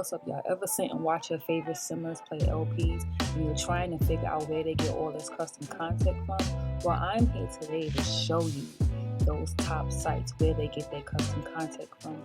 what's up, y'all? Ever sit and watch your favorite simmers play LPs and you're trying to figure out where they get all this custom content from? Well, I'm here today to show you those top sites where they get their custom content from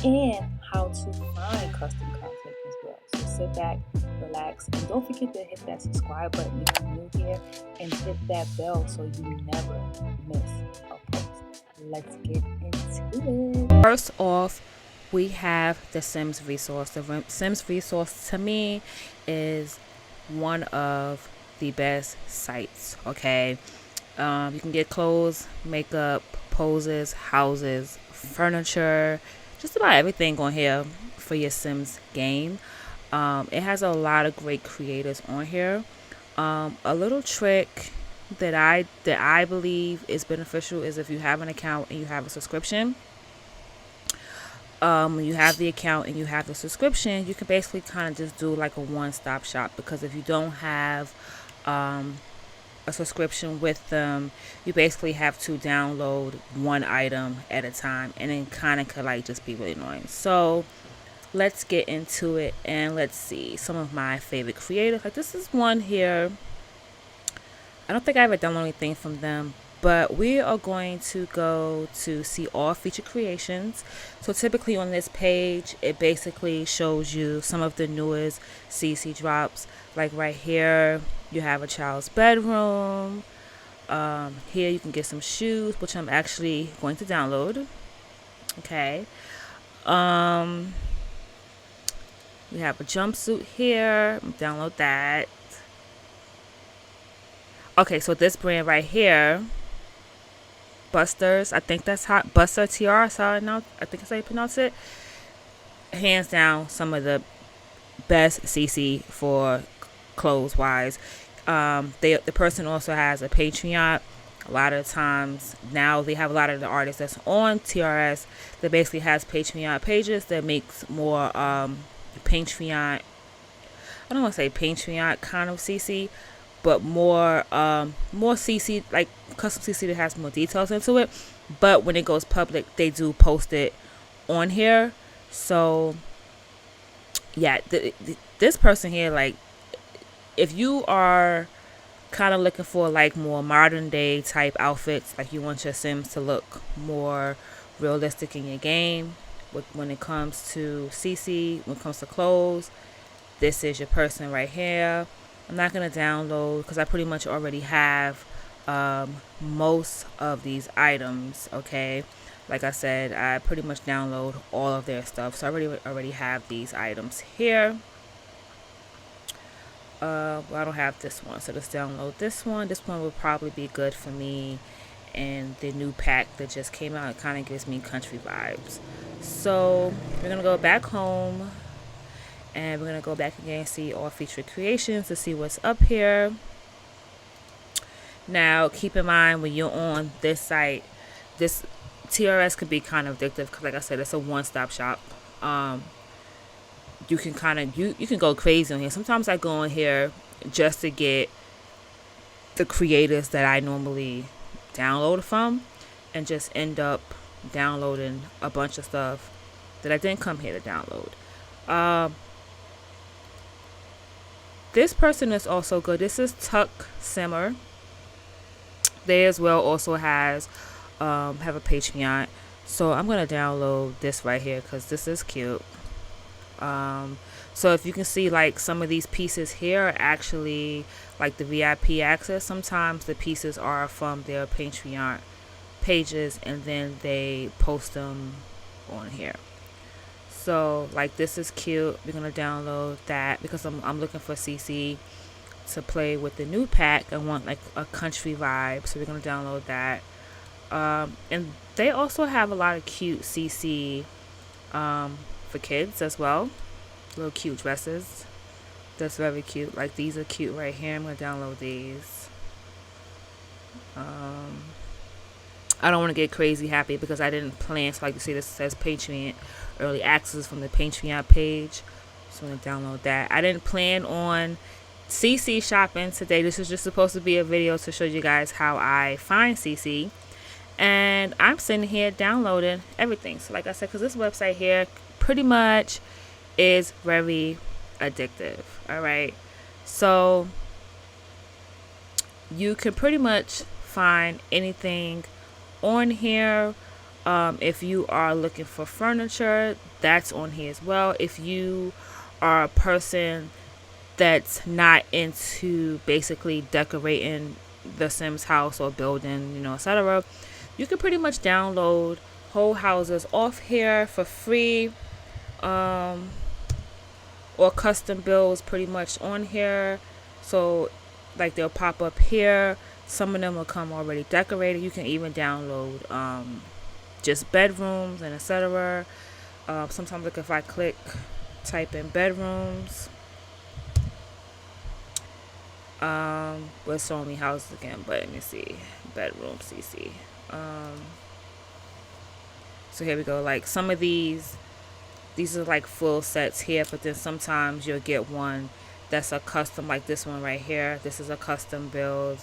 and how to find custom content as well. So sit back, relax, and don't forget to hit that subscribe button if you're new here and hit that bell so you never miss a post. Let's get into it. First off, we have the Sims resource. The Sims resource to me is one of the best sites. Okay, you can get clothes, makeup, poses, houses, furniture, just about everything on here for your Sims game. It has a lot of great creators on here. A little trick that I believe is beneficial is if you have an account and you have a subscription. When you have the account and you have the subscription, you can basically kind of just do like a one-stop shop, because if you don't have a subscription with them, you basically have to download one item at a time, and it kind of could like just be really annoying. So let's get into it and let's see some of my favorite creators. Like this is one here. I don't think I ever downloaded anything from them, but we are going to go to see all featured creations. So typically on this page, it basically shows you some of the newest CC drops. Like right here, you have a child's bedroom. Here you can get some shoes, which I'm actually going to download. Okay. We have a jumpsuit here. Download that. Okay, so this brand right here, Busters, I think that's how Buster TR, I think that's how you pronounce it. Hands down, some of the best CC for clothes wise. The person also has a Patreon. A lot of times now they have a lot of the artists that's on TRS that basically has Patreon pages that makes more Patreon. I don't want to say Patreon kind of CC, but more CC, like custom CC that has more details into it. But when it goes public, they do post it on here. So yeah, this person here, like if you are kind of looking for like more modern day type outfits, like you want your Sims to look more realistic in your game when it comes to CC, when it comes to clothes, this is your person right here. I'm not going to download because I pretty much already have most of these items, okay? Like I said, I pretty much download all of their stuff, so I already have these items here. Well, I don't have this one, so let's download this one. This one will probably be good for me, and the new pack that just came out, it kind of gives me country vibes. So we're going to go back home. And we're going to go back again and see all featured creations to see what's up here. Now, keep in mind when you're on this site, this TRS could be kind of addictive because, like I said, it's a one-stop shop. You can kind of, you can go crazy on here. Sometimes I go on here just to get the creators that I normally download from and just end up downloading a bunch of stuff that I didn't come here to download. This person is also good. This is Tuck Simmer. They as well also has have a Patreon. So I'm gonna download this right here because this is cute. So if you can see, like some of these pieces here are actually like the VIP access. Sometimes the pieces are from their Patreon pages and then they post them on here. So like this is cute. We're gonna download that because I'm looking for CC to play with the new pack. I want like a country vibe, so we're gonna download that. And they also have a lot of cute CC for kids as well. Little cute dresses. That's very cute. Like these are cute right here. I'm gonna download these. I don't want to get crazy happy because I didn't plan. So like you see, this says Patreon early access from the Patreon page. So I'm going to download that. I didn't plan on CC shopping today. This is just supposed to be a video to show you guys how I find CC. And I'm sitting here downloading everything. So like I said, because this website here pretty much is very addictive. All right. So you can pretty much find anything on here. If you are looking for furniture, that's on here as well. If you are a person that's not into basically decorating the Sims house or building, etc., you can pretty much download whole houses off here for free, or custom builds pretty much on here. So like they'll pop up here. Some of them will come already decorated. You can even download just bedrooms and etc. Sometimes like if I type in bedrooms, what's showing me houses again, but let me see, bedroom CC. So here we go. Like some of these are like full sets here, but then sometimes you'll get one that's a custom, like this one right here. This is a custom build.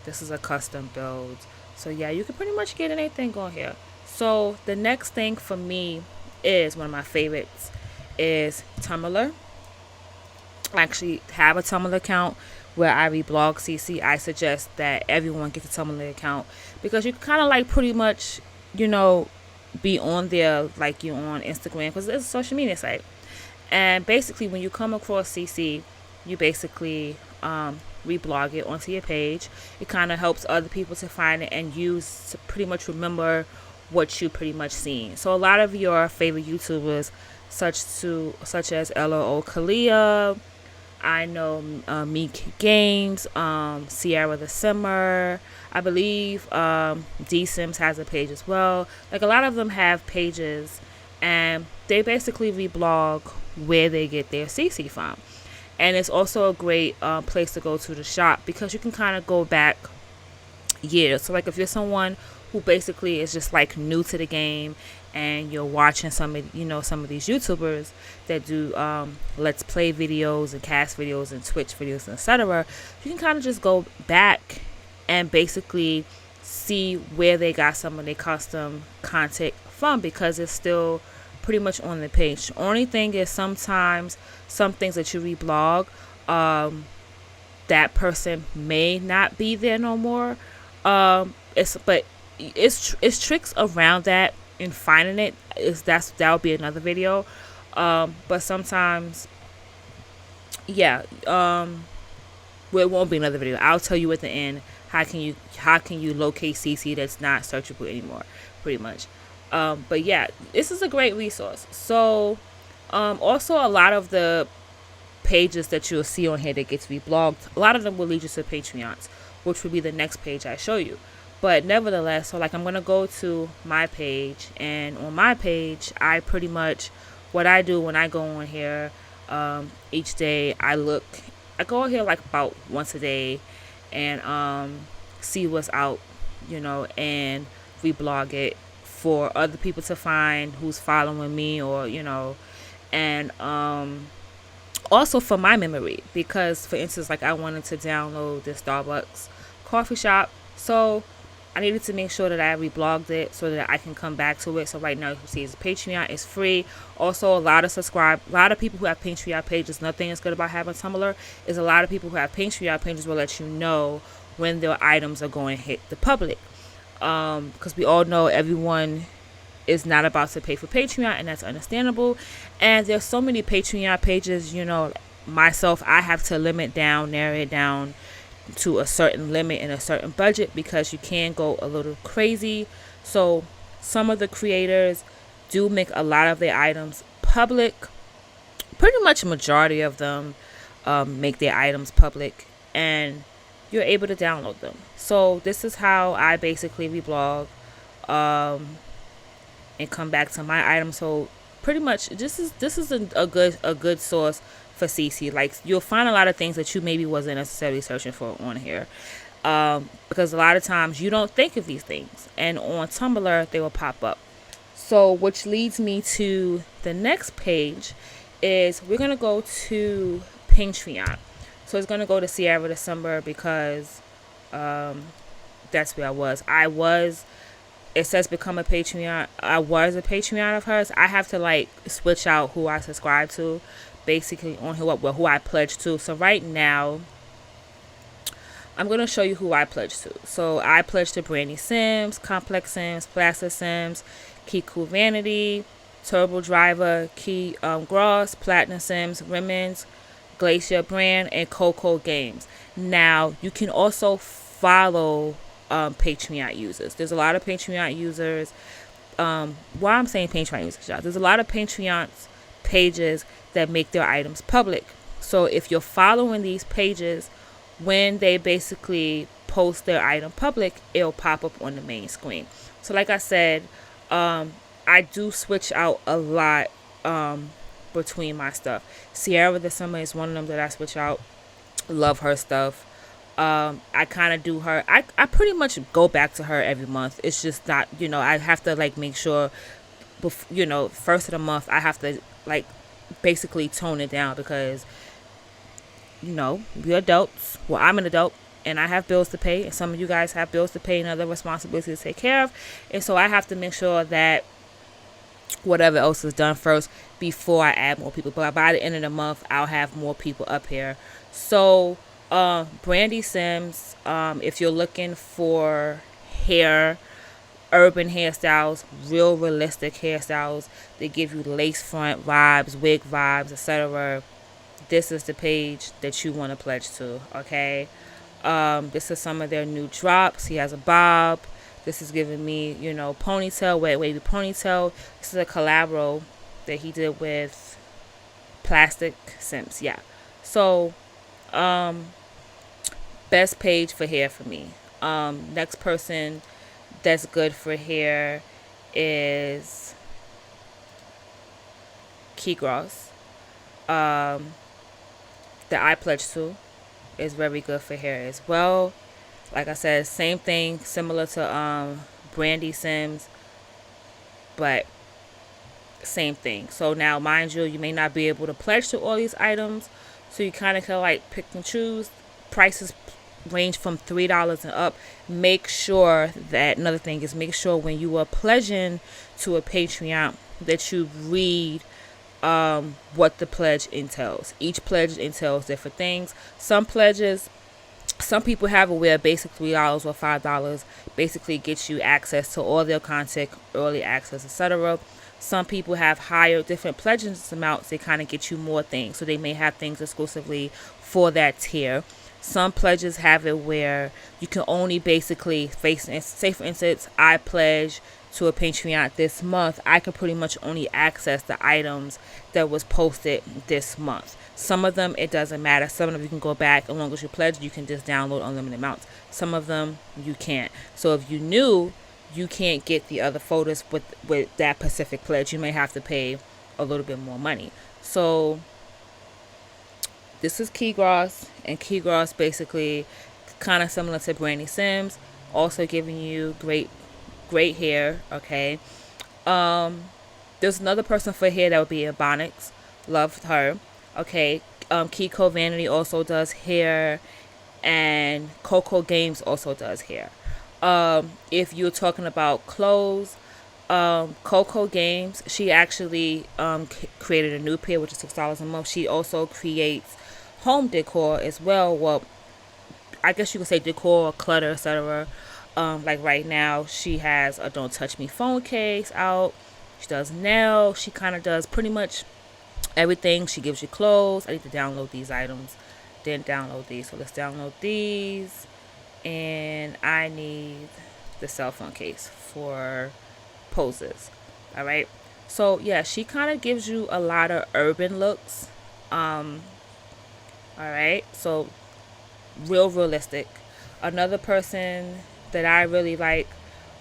This is a custom build. So yeah, you can pretty much get anything on here. So the next thing for me is one of my favorites is Tumblr. I actually have a Tumblr account where I reblog CC. I suggest that everyone gets a Tumblr account because you can kind of like pretty much, be on there like you on Instagram because it's a social media site. And basically, when you come across CC, you basically reblog it onto your page. It kind of helps other people to find it and use to pretty much remember what you pretty much seen. So a lot of your favorite YouTubers, such as LOO Kalia, I know Meek Games, Sierra the Simmer, I believe THESIMS has a page as well. Like a lot of them have pages, and they basically reblog where they get their CC from. And it's also a great place to go to the shop because you can kind of go back years. So like if you're someone who basically is just like new to the game and you're watching some of these YouTubers that do let's play videos and cast videos and Twitch videos and etc., you can kind of just go back and basically see where they got some of their custom content from because it's still pretty much on the page. The only thing is sometimes some things that you reblog, that person may not be there no more. It's tricks around that and finding it. That'll be another video. But sometimes, yeah. Well, it won't be another video. I'll tell you at the end how can you locate CC that's not searchable anymore, pretty much. But yeah, this is a great resource. So, also a lot of the pages that you'll see on here that gets reblogged, a lot of them will lead you to Patreons, which will be the next page I show you. But nevertheless, so like I'm going to go to my page, and on my page, I pretty much, what I do when I go on here, each day I go here like about once a day and see what's out, and reblog it for other people to find who's following me or, and also for my memory because, for instance, like I wanted to download the Starbucks coffee shop. So I needed to make sure that I reblogged it so that I can come back to it. So right now you can see it's Patreon. It's free. Also, a lot of people who have Patreon pages, nothing is good about having Tumblr, is a lot of people who have Patreon pages will let you know when their items are going to hit the public. Because we all know everyone is not about to pay for Patreon, and that's understandable. And there's so many Patreon pages, myself, I have to narrow it down to a certain limit and a certain budget because you can go a little crazy. So some of the creators do make a lot of their items public. Pretty much a majority of them make their items public, and you're able to download them. So this is how I basically reblog and come back to my items. So pretty much this is a good source for CC. Like you'll find a lot of things that you maybe wasn't necessarily searching for on here, because a lot of times you don't think of these things, and on Tumblr they will pop up. So which leads me to the next page is we're gonna go to Patreon. So it's gonna go to Sierra December because that's where I was it says become a Patreon. I was a Patreon of hers. I have to like switch out who I subscribe to, basically on who I pledge to. So right now, I'm gonna show you who I pledge to. So I pledge to Brandy Sims, Complex Sims, Plaster Sims, Key Cool Vanity, Turbo Driver, Key Gross, Platinum Sims, Rimmons, Glacier Brand, and Coco Games. Now you can also follow Patreon users. There's a lot of Patreon users. Why I'm saying Patreon users, y'all. There's a lot of Patreon pages that make their items public. So if you're following these pages, when they basically post their item public, it'll pop up on the main screen. So like I said, I do switch out a lot between my stuff. Sierra the Summer is one of them that I switch out. Love her stuff. I kind of do her. I pretty much go back to her every month. It's just not, I have to like make sure, first of the month, I have to like basically tone it down because, we're adults. Well, I'm an adult and I have bills to pay, and some of you guys have bills to pay and other responsibilities to take care of. And so I have to make sure that whatever else is done first before I add more people. But by the end of the month, I'll have more people up here. So, Brandy Sims, if you're looking for hair, urban hairstyles, real realistic hairstyles, they give you lace front vibes, wig vibes, etc., this is the page that you want to pledge to, okay? This is some of their new drops. He has a bob. This is giving me, ponytail, wavy ponytail. This is a collabo that he did with Plastic Sims, yeah. So, best page for hair for me. Next person that's good for hair is Key Gross. That I pledge to is very good for hair as well. Like I said, same thing, similar to Brandy Sims, but same thing. So now, mind you may not be able to pledge to all these items, so you kind of can like pick and choose. Prices range from $3 and up. Make sure that, another thing is, make sure when you are pledging to a Patreon that you read what the pledge entails. Each pledge entails different things. Some people have it where basic $3 or $5 basically gets you access to all their content, early access, etc. Some people have higher, different pledges amounts. They kind of get you more things. So they may have things exclusively for that tier. Some pledges have it where you can only basically say for instance, I pledge to a Patreon this month. I can pretty much only access the items that was posted this month. Some of them, it doesn't matter. Some of them you can go back. As long as you pledge, you can just download unlimited amounts. Some of them you can't. So if you knew you can't get the other photos with that specific pledge, you may have to pay a little bit more money. So this is Key Gross, and Key Gross basically kind of similar to Brandy Sims, also giving you great hair, okay? There's another person for hair that would be Ebonics. Loved her, okay? Kiko Vanity also does hair, and Coco Games also does hair. If you're talking about clothes, Coco Games, she actually created a new pair, which is $6 a month. She also creates home decor as well. Well, I guess you could say decor, clutter, etc. Like right now, she has a Don't Touch Me phone case out. She does nails. She kind of does pretty much everything. She gives you clothes. I need to download these items. Didn't download these, so let's download these. And I need the cell phone case for poses. All right. So yeah, she kind of gives you a lot of urban looks. All right. So real realistic. Another person that I really like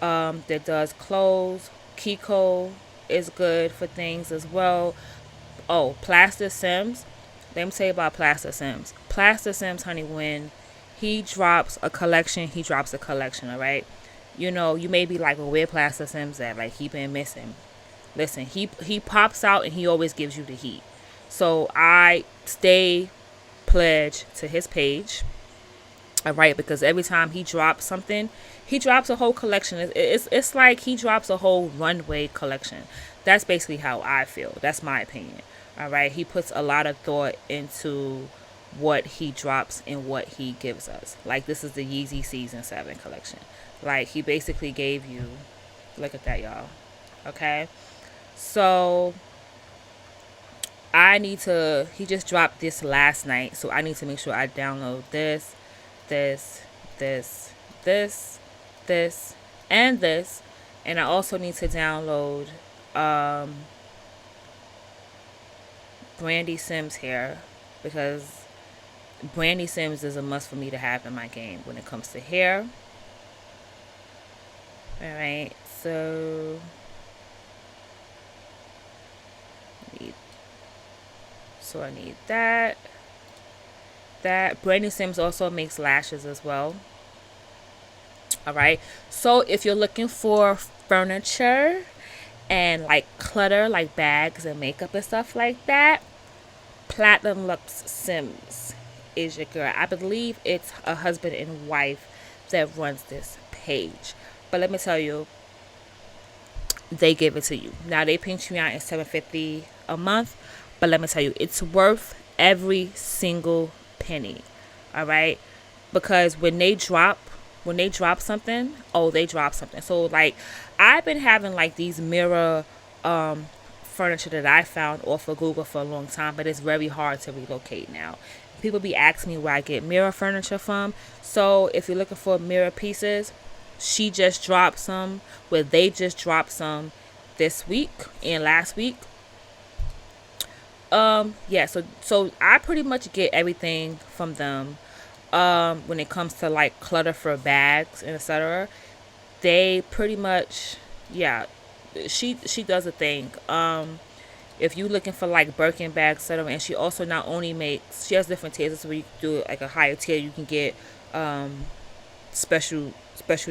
that does clothes, Kiko is good for things as well. Oh, Plaster Sims. Let me tell you about Plaster Sims. Plaster Sims, honey, when he drops a collection, he drops a collection, all right? You may be like, well, where Plaster Sims at? Like, he been missing. Listen, he pops out and he always gives you the heat. So I stay pledged to his page. All right, because every time he drops something, he drops a whole collection. It's like he drops a whole runway collection. That's basically how I feel. That's my opinion. All right, he puts a lot of thought into what he drops and what he gives us. Like this is the Yeezy Season 7 collection. Like he basically gave you, look at that, y'all. Okay, so he just dropped this last night, so I need to make sure I download this, this, this, this, this, and this. And I also need to download Brandy Sims hair, because Brandy Sims is a must for me to have in my game when it comes to hair. Alright, so I need that. Brandy Sims also makes lashes as well. Alright, so if you're looking for furniture and like clutter, like bags and makeup and stuff like that, Platinum Lux Sims is your girl. I believe it's a husband and wife that runs this page. But let me tell you, they give it to you. Now they pinch you out at $7.50 a month, but let me tell you, it's worth every single penny. All right, because when they drop something, they drop something. So like, I've been having like these mirror furniture that I found off of Google for a long time, but it's very hard to relocate now. People be asking me where I get mirror furniture from. So if you're looking for mirror pieces, she just dropped some. They just dropped some this week and last week. Yeah, so I pretty much get everything from them. When it comes to like clutter for bags and etc. They pretty much, yeah, she does a thing. If you looking for like Birkin bags, etc., and she also not only she has different tiers, where you can do like a higher tier, you can get special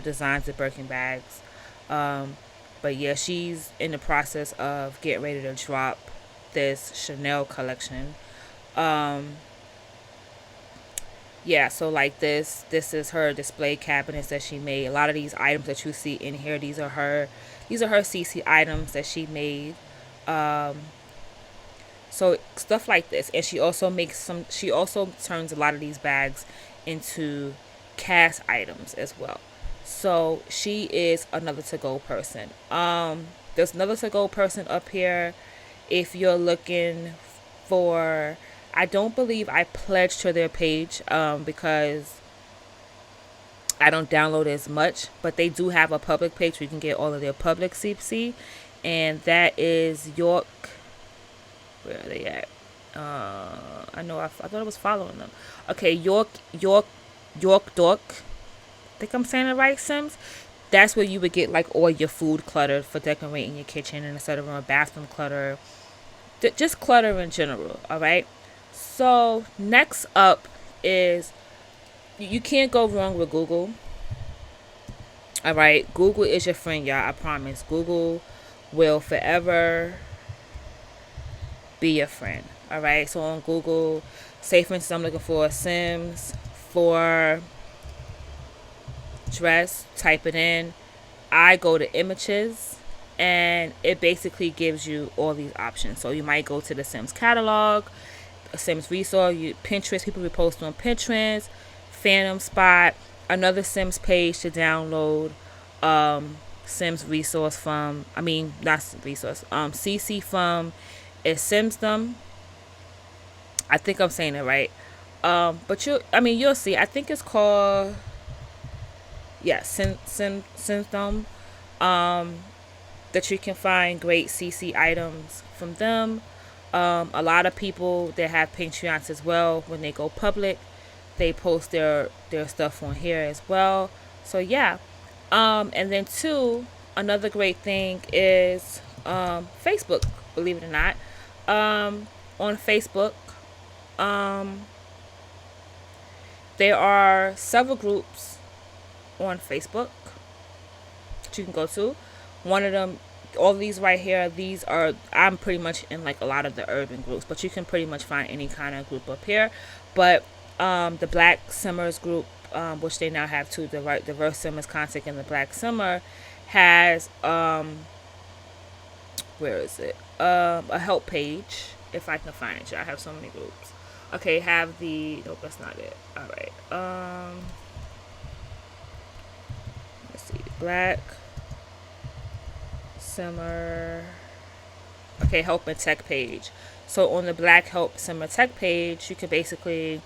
designs of Birkin bags. But yeah, she's in the process of getting ready to drop this Chanel collection. Yeah, so like this is her display cabinets that she made. A lot of these items that you see in here, these are her CC items that she made. So stuff like this. And she also turns a lot of these bags into cast items as well. So she is another to-go person. There's another to-go person up here. If you're looking for, I don't believe I pledged to their page because I don't download as much, but they do have a public page where you can get all of their public CC, and that is York. Where are they at? I thought I was following them. Okay, York Dork. I think I'm saying it right, Sims. That's where you would get like all your food clutter for decorating your kitchen and etc. Bathroom clutter, just clutter in general. All right. So next up is, you can't go wrong with Google. All right, Google is your friend, y'all. I promise. Google will forever be your friend. All right. So on Google, say for instance, I'm looking for a Sims for dress, type it in. I go to images, and it basically gives you all these options. So you might go to the Sims catalog, Sims resource, Pinterest. People be posting on Pinterest, Phantom Spot, another Sims page to download Sims resource from. I mean, not resource. CC from is Simsdom. I think I'm saying it right. But you'll see. I think it's called, yeah, Simsdom. That you can find great CC items from them. A lot of people that have Patreons as well, when they go public, they post their stuff on here as well. So yeah. And then two, another great thing is Facebook, believe it or not. On Facebook, there are several groups on Facebook that you can go to. One of them, all these right here, I'm pretty much in like a lot of the urban groups, but you can pretty much find any kind of group up here. But the Black Simmers group which they now have too, the Reverse Simmers content in the Black Simmer, has where is it? A help page. If I can find it, I have so many groups. Okay, have the nope, that's not it. All right. Let's see, Black Simmer. Okay, help and tech page. So on the Black Help Simmer tech page, you can basically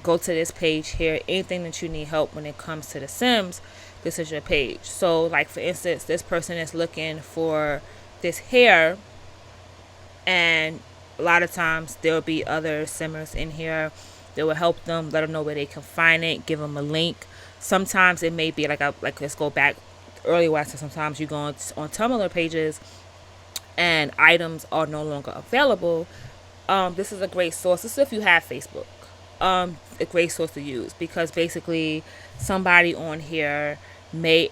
go to this page here. Anything that you need help when it comes to the Sims, this is your page. So like for instance, this person is looking for this hair, and a lot of times there'll be other Simmers in here that will help them, let them know where they can find it, give them a link. Sometimes it may be like let's go back earlier where I said sometimes you go on Tumblr pages and items are no longer available. This is a great source. This is if you have Facebook. A great source to use, because basically somebody on here may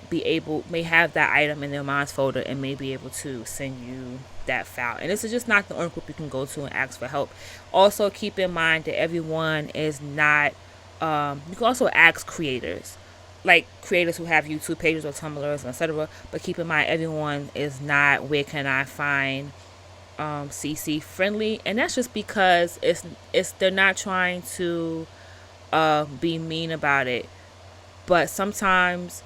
have that item in their minds folder and may be able to send you that file. And this is just not the only group you can go to and ask for help. Also keep in mind that everyone is not you can also ask creators, like creators who have YouTube pages or Tumblrs, etc. But keep in mind, everyone is not where can I find CC friendly, and that's just because it's they're not trying to be mean about it, but sometimes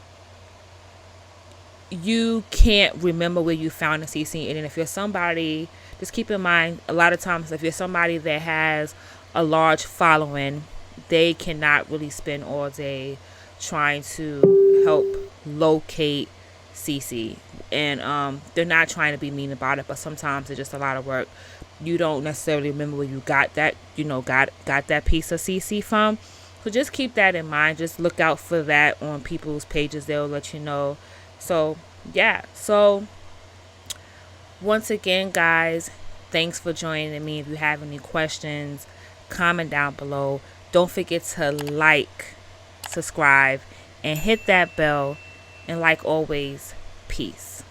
you can't remember where you found a CC. And if you're somebody, just keep in mind, a lot of times if you're somebody that has a large following, they cannot really spend all day trying to help locate CC. And they're not trying to be mean about it, but sometimes it's just a lot of work. You don't necessarily remember where you got that, got that piece of CC from. So just keep that in mind. Just look out for that on people's pages. They'll let you know. So yeah. So once again, guys, thanks for joining me. If you have any questions, comment down below. Don't forget to like, subscribe, and hit that bell. And like always, peace.